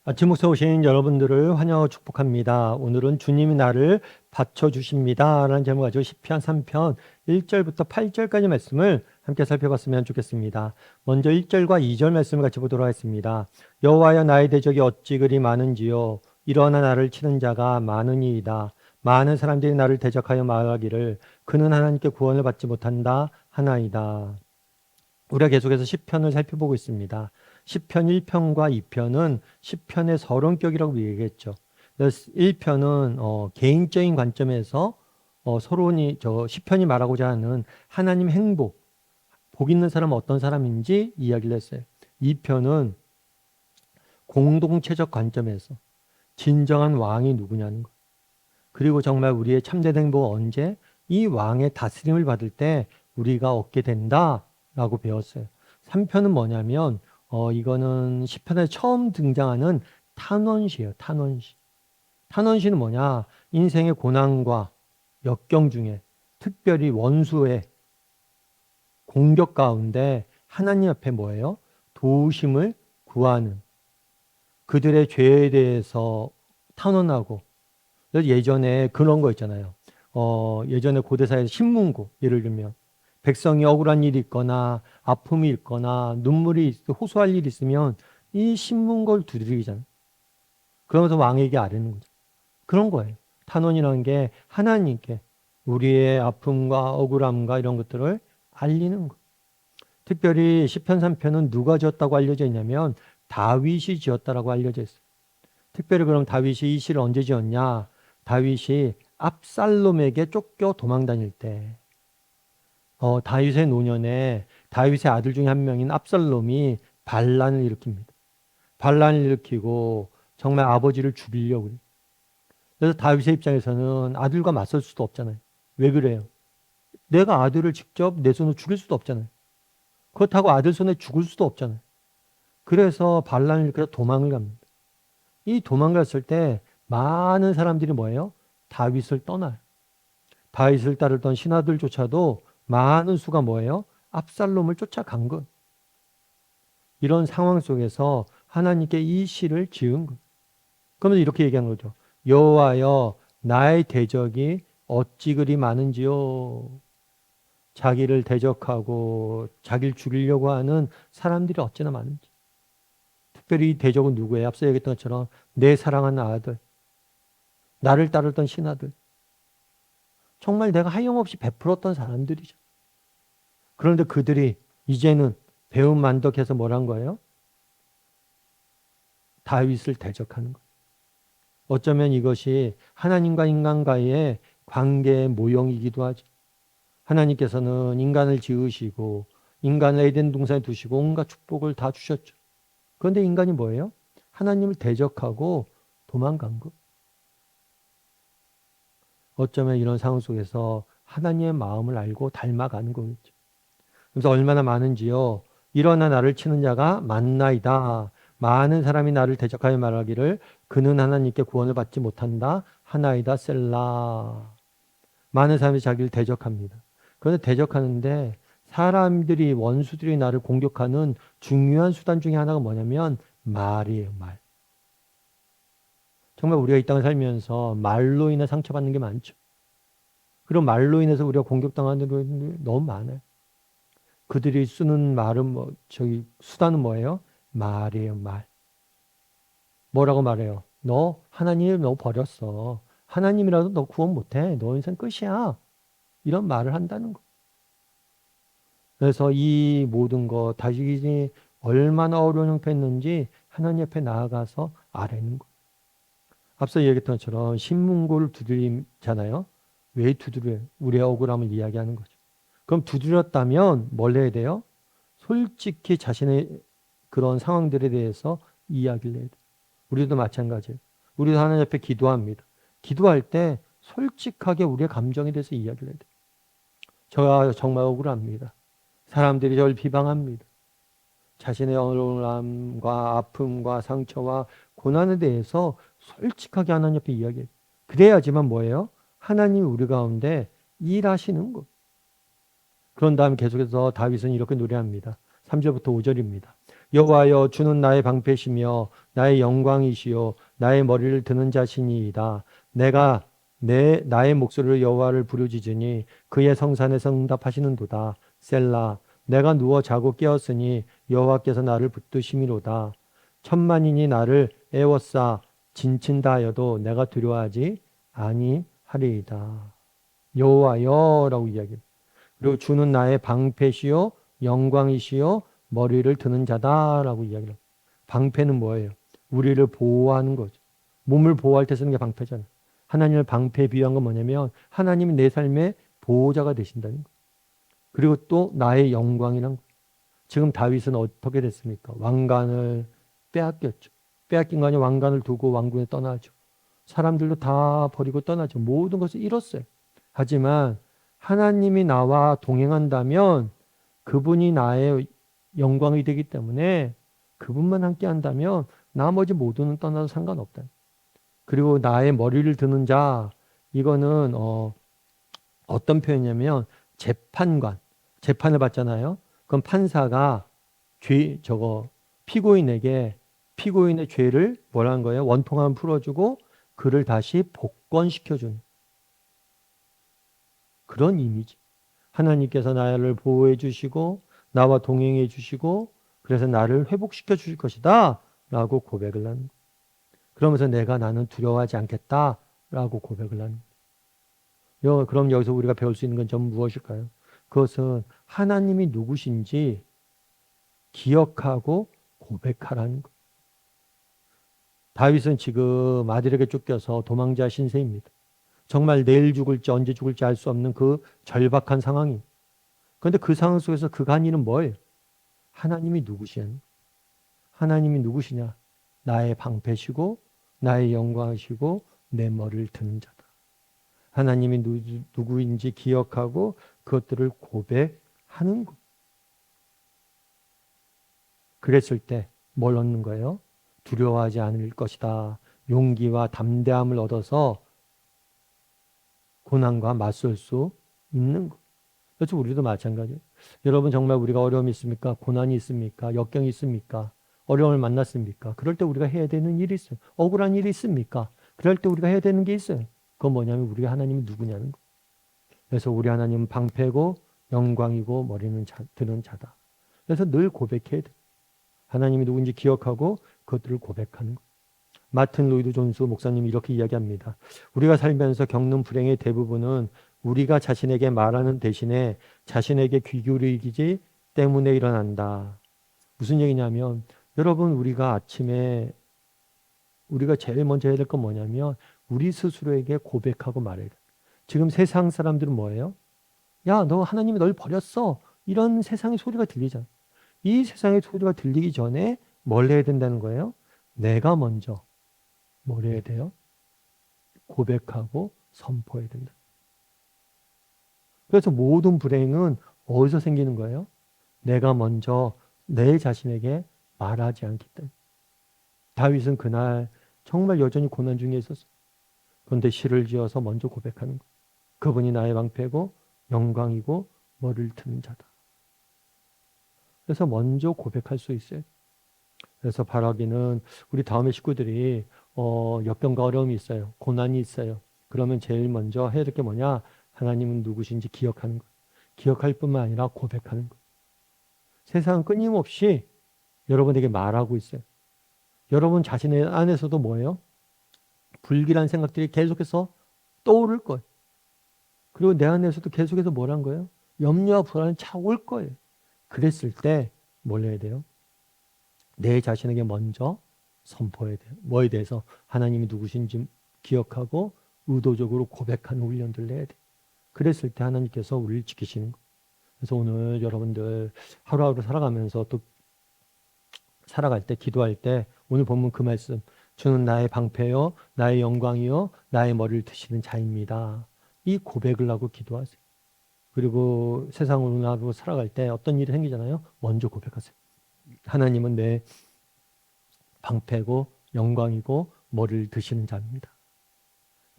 아침 목소 오신 여러분들을 환영하고 축복합니다. 오늘은 주님이 나를 받쳐주십니다 라는 제목 가지고 시편 3편 1절부터 8절까지 말씀을 함께 살펴봤으면 좋겠습니다. 먼저 1절과 2절 말씀을 같이 보도록 하겠습니다. 여호와여 나의 대적이 어찌 그리 많은지요. 일어나 나를 치는 자가 많으니이다. 많은 사람들이 나를 대적하여 말하기를 그는 하나님께 구원을 받지 못한다 하나이다. 우리가 계속해서 시편을 살펴보고 있습니다. 시편 1편과 2편은 시편의 서론격이라고 얘기했죠. 1편은 개인적인 관점에서 시편이 말하고자 하는 하나님 행복, 복 있는 사람은 어떤 사람인지 이야기를 했어요. 2편은 공동체적 관점에서 진정한 왕이 누구냐는 것. 그리고 정말 우리의 참된 행복은 언제 이 왕의 다스림을 받을 때 우리가 얻게 된다라고 배웠어요. 3편은 뭐냐면 이거는 시편에 처음 등장하는 탄원시예요. 탄원시. 탄원시는 뭐냐? 인생의 고난과 역경 중에 특별히 원수의 공격 가운데 하나님 앞에 뭐예요? 도우심을 구하는 그들의 죄에 대해서 탄원하고 예전에 그런 거 있잖아요. 예전에 고대사에서 신문고 예를 들면 백성이 억울한 일이 있거나 아픔이 있거나 호소할 일이 있으면 이 신문고를 두드리잖아요. 그러면서 왕에게 아뢰는 거죠. 그런 거예요. 탄원이라는 게 하나님께 우리의 아픔과 억울함과 이런 것들을 알리는 거. 특별히 시편 3편은 누가 지었다고 알려져 있냐면 다윗이 지었다라고 알려져 있어요. 특별히 그럼 다윗이 이 시를 언제 지었냐? 다윗이 압살롬에게 쫓겨 도망 다닐 때 다윗의 노년에 다윗의 아들 중에 한 명인 압살롬이 반란을 일으킵니다. 반란을 일으키고 정말 아버지를 죽이려고 그래요. 그래서 다윗의 입장에서는 아들과 맞설 수도 없잖아요. 왜 그래요? 내가 아들을 직접 내 손으로 죽일 수도 없잖아요. 그렇다고 아들 손에 죽을 수도 없잖아요. 그래서 반란을 일으켜서 도망을 갑니다. 이 도망갔을 때 많은 사람들이 뭐예요? 다윗을 떠나요. 다윗을 따르던 신하들조차도 많은 수가 뭐예요? 압살롬을 쫓아간 것. 이런 상황 속에서 하나님께 이 시를 지은 것. 그러면서 이렇게 얘기한 거죠. 여호와여 나의 대적이 어찌 그리 많은지요. 자기를 대적하고 자기를 죽이려고 하는 사람들이 어찌나 많은지. 특별히 이 대적은 누구예요? 앞서 얘기했던 것처럼 내 사랑하는 아들, 나를 따르던 신하들. 정말 내가 하염없이 베풀었던 사람들이죠. 그런데 그들이 이제는 배움 만덕해서 뭐란 거예요? 다윗을 대적하는 거예요. 어쩌면 이것이 하나님과 인간과의 관계의 모형이기도 하죠. 하나님께서는 인간을 지으시고 인간을 에덴 동산에 두시고 온갖 축복을 다 주셨죠. 그런데 인간이 뭐예요? 하나님을 대적하고 도망간 것. 어쩌면 이런 상황 속에서 하나님의 마음을 알고 닮아가는 거겠죠. 그래서 얼마나 많은지요. 일어나 나를 치는 자가 많나이다. 많은 사람이 나를 대적하여 말하기를 그는 하나님께 구원을 받지 못한다. 하나이다 셀라. 많은 사람이 자기를 대적합니다. 그런데 대적하는데 사람들이 원수들이 나를 공격하는 중요한 수단 중에 하나가 뭐냐면 말이에요. 말. 정말 우리가 이 땅을 살면서 말로 인해 상처받는 게 많죠. 그리고 말로 인해서 우리가 공격당하는 게 너무 많아요. 그들이 쓰는 말은 수단은 뭐예요? 말이에요, 말. 뭐라고 말해요? 너 하나님을 너 버렸어. 하나님이라도 너 구원 못해. 너 인생 끝이야. 이런 말을 한다는 거. 그래서 이 모든 거 다윗이 얼마나 어려운 형편이었는지 하나님 앞에 나아가서 아뢰는 거. 앞서 얘기했던 것처럼 신문고를 두드리잖아요. 왜 두드려요? 우리의 억울함을 이야기하는 거죠. 그럼 두드렸다면 뭘 해야 돼요? 솔직히 자신의 그런 상황들에 대해서 이야기를 해야 돼요. 우리도 마찬가지예요. 우리도 하나님 앞에 기도합니다. 기도할 때 솔직하게 우리의 감정에 대해서 이야기를 해야 돼요. 저가 정말 억울합니다. 사람들이 저를 비방합니다. 자신의 어려움과 아픔과 상처와 고난에 대해서 솔직하게 하나님 앞에 이야기해요. 그래야지만 뭐예요? 하나님이 우리 가운데 일하시는 것. 그런 다음에 계속해서 다윗은 이렇게 노래합니다. 3절부터 5절입니다. 여호와여 주는 나의 방패시며 나의 영광이시요 나의 머리를 드는 자신이이다. 내가 나의 목소리를 여호와를 부르짖으니 그의 성산에서 응답하시는도다. 셀라. 내가 누워 자고 깨었으니 여호와께서 나를 붙드심이로다. 천만인이 나를 애워싸 진친다 하여도 내가 두려워하지 아니하리이다. 여호와여라고 이야기해요. 그리고 주는 나의 방패시요 영광이시요 머리를 드는 자다라고 이야기를 해요. 방패는 뭐예요? 우리를 보호하는 거죠. 몸을 보호할 때 쓰는 게 방패잖아요. 하나님을 방패에 비유한 건 뭐냐면 하나님이 내 삶의 보호자가 되신다는 거예요. 그리고 또 나의 영광이란 거예요. 지금 다윗은 어떻게 됐습니까? 왕관을 빼앗겼죠. 빼앗긴 거 아니야. 왕관을 두고 왕궁에 떠나죠. 사람들도 다 버리고 떠나죠. 모든 것을 잃었어요. 하지만 하나님이 나와 동행한다면 그분이 나의 영광이 되기 때문에 그분만 함께 한다면 나머지 모두는 떠나도 상관없다. 그리고 나의 머리를 드는 자, 이거는 어떤 표현이냐면 재판관, 재판을 받잖아요. 그럼 판사가 피고인에게 피고인의 죄를 뭐라는 거예요? 원통함을 풀어주고 그를 다시 복권시켜주는 그런 이미지. 하나님께서 나를 보호해 주시고 나와 동행해 주시고 그래서 나를 회복시켜 주실 것이다 라고 고백을 하는 거예요. 그러면서 나는 두려워하지 않겠다 라고 고백을 하는 거예요. 그럼 여기서 우리가 배울 수 있는 건 좀 무엇일까요? 그것은 하나님이 누구신지 기억하고 고백하라는 거예요. 다윗은 지금 아들에게 쫓겨서 도망자 신세입니다. 정말 내일 죽을지 언제 죽을지 알 수 없는 그 절박한 상황입니다. 그런데 그 상황 속에서 그가 한 일은 뭐예요? 하나님이 누구시냐? 하나님이 누구시냐? 나의 방패시고 나의 영광이시고 내 머리를 드는 자다. 하나님이 누구인지 기억하고 그것들을 고백하는 것. 그랬을 때 뭘 얻는 거예요? 두려워하지 않을 것이다. 용기와 담대함을 얻어서 고난과 맞설 수 있는 것. 그래서 우리도 마찬가지예요. 여러분 정말 우리가 어려움이 있습니까? 고난이 있습니까? 역경이 있습니까? 어려움을 만났습니까? 그럴 때 우리가 해야 되는 일이 있어요. 억울한 일이 있습니까? 그럴 때 우리가 해야 되는 게 있어요. 그건 뭐냐면 우리가 하나님이 누구냐는 거. 그래서 우리 하나님은 방패고 영광이고 머리는 드는 자다. 그래서 늘 고백해야 돼. 하나님이 누군지 기억하고 그것들을 고백하는 거. 마틴 로이드 존스 목사님이 이렇게 이야기합니다. 우리가 살면서 겪는 불행의 대부분은 우리가 자신에게 말하는 대신에 자신에게 귀 기울이기 때문에 일어난다. 무슨 얘기냐면 여러분 우리가 아침에 우리가 제일 먼저 해야 될 건 뭐냐면 우리 스스로에게 고백하고 말해야 돼. 지금 세상 사람들은 뭐예요? 야, 너 하나님이 널 버렸어. 이런 세상의 소리가 들리잖아. 이 세상의 소리가 들리기 전에 뭘 해야 된다는 거예요? 내가 먼저 뭘 해야 돼요? 고백하고 선포해야 된다. 그래서 모든 불행은 어디서 생기는 거예요? 내가 먼저 내 자신에게 말하지 않기 때문에. 다윗은 그날 정말 여전히 고난 중에 있었어요. 그런데 시를 지어서 먼저 고백하는 거. 그분이 나의 방패고 영광이고 머리를 드는 자다. 그래서 먼저 고백할 수 있어요. 그래서 바라기는 우리 다음의 식구들이 역경과 어려움이 있어요. 고난이 있어요. 그러면 제일 먼저 해야 될 게 뭐냐? 하나님은 누구신지 기억하는 것. 기억할 뿐만 아니라 고백하는 것. 세상은 끊임없이 여러분에게 말하고 있어요. 여러분 자신의 안에서도 뭐예요? 불길한 생각들이 계속해서 떠오를 거예요. 그리고 내 안에서도 계속해서 뭐란 거예요? 염려와 불안이 차올 거예요. 그랬을 때 뭘 해야 돼요? 내 자신에게 먼저 선포해야 돼요. 뭐에 대해서? 하나님이 누구신지 기억하고 의도적으로 고백하는 훈련들을 해야 돼요. 그랬을 때 하나님께서 우리를 지키시는 거예요. 그래서 오늘 여러분들 하루하루 살아가면서 또 살아갈 때 기도할 때 오늘 본문 그 말씀 주는 나의 방패요 나의 영광이요 나의 머리를 드시는 자입니다. 이 고백을 하고 기도하세요. 그리고 세상으로 하루 살아갈 때 어떤 일이 생기잖아요. 먼저 고백하세요. 하나님은 내 방패고 영광이고 머리를 드시는 자입니다.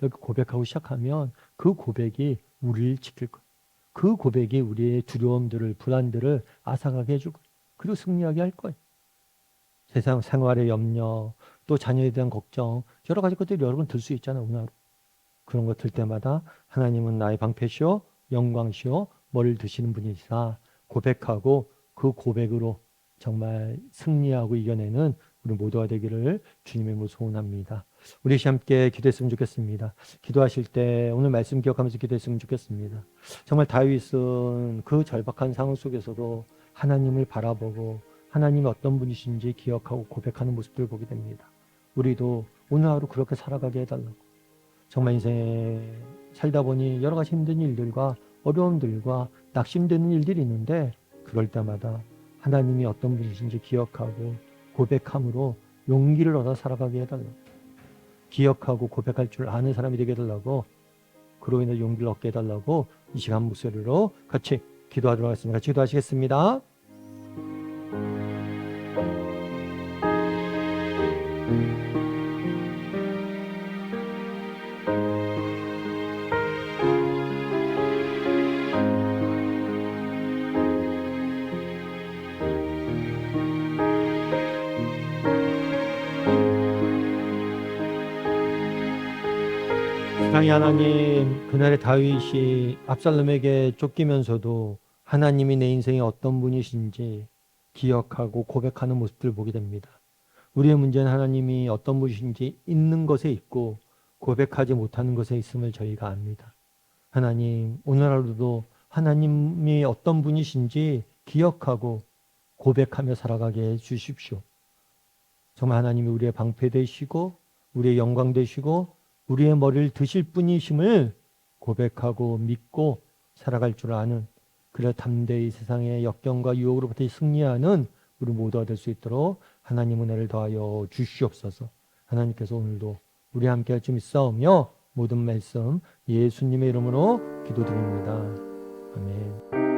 이렇게 고백하고 시작하면 그 고백이 우리를 지킬 거예요. 그 고백이 우리의 두려움들을 불안들을 앗아가게 해줄 거예요. 그리고 승리하게 할 거예요. 세상 생활의 염려, 또 자녀에 대한 걱정, 여러 가지 것들이 여러분 들 수 있잖아요. 오늘 하루. 그런 것 들 때마다 하나님은 나의 방패시오, 영광시오, 뭐를 드시는 분이시다 고백하고 그 고백으로 정말 승리하고 이겨내는 우리 모두가 되기를 주님의 이름으로 소원합니다. 우리 함께 기도했으면 좋겠습니다. 기도하실 때 오늘 말씀 기억하면서 기도했으면 좋겠습니다. 정말 다윗은 그 절박한 상황 속에서도 하나님을 바라보고 하나님이 어떤 분이신지 기억하고 고백하는 모습들을 보게 됩니다. 우리도 오늘 하루 그렇게 살아가게 해달라고. 정말 인생에 살다 보니 여러 가지 힘든 일들과 어려움들과 낙심되는 일들이 있는데 그럴 때마다 하나님이 어떤 분이신지 기억하고 고백함으로 용기를 얻어 살아가게 해달라고. 기억하고 고백할 줄 아는 사람이 되게 해달라고. 그로 인해 용기를 얻게 해달라고 이 시간 목소리로 같이 기도하도록 하겠습니다. 같이 기도하시겠습니다. 사랑의 하나님, 그날의 다윗이 압살롬에게 쫓기면서도 하나님이 내 인생에 어떤 분이신지 기억하고 고백하는 모습들을 보게 됩니다. 우리의 문제는 하나님이 어떤 분이신지 있는 것에 있고 고백하지 못하는 것에 있음을 저희가 압니다. 하나님, 오늘 하루도 하나님이 어떤 분이신지 기억하고 고백하며 살아가게 해 주십시오. 정말 하나님이 우리의 방패 되시고 우리의 영광 되시고 우리의 머리를 드실 분이심을 고백하고 믿고 살아갈 줄 아는, 그래 담대히 세상의 역경과 유혹으로부터 승리하는 우리 모두가 될 수 있도록 하나님 은혜를 더하여 주시옵소서. 하나님께서 오늘도 우리 함께 할 줄 믿사오며 모든 말씀 예수님의 이름으로 기도드립니다. 아멘.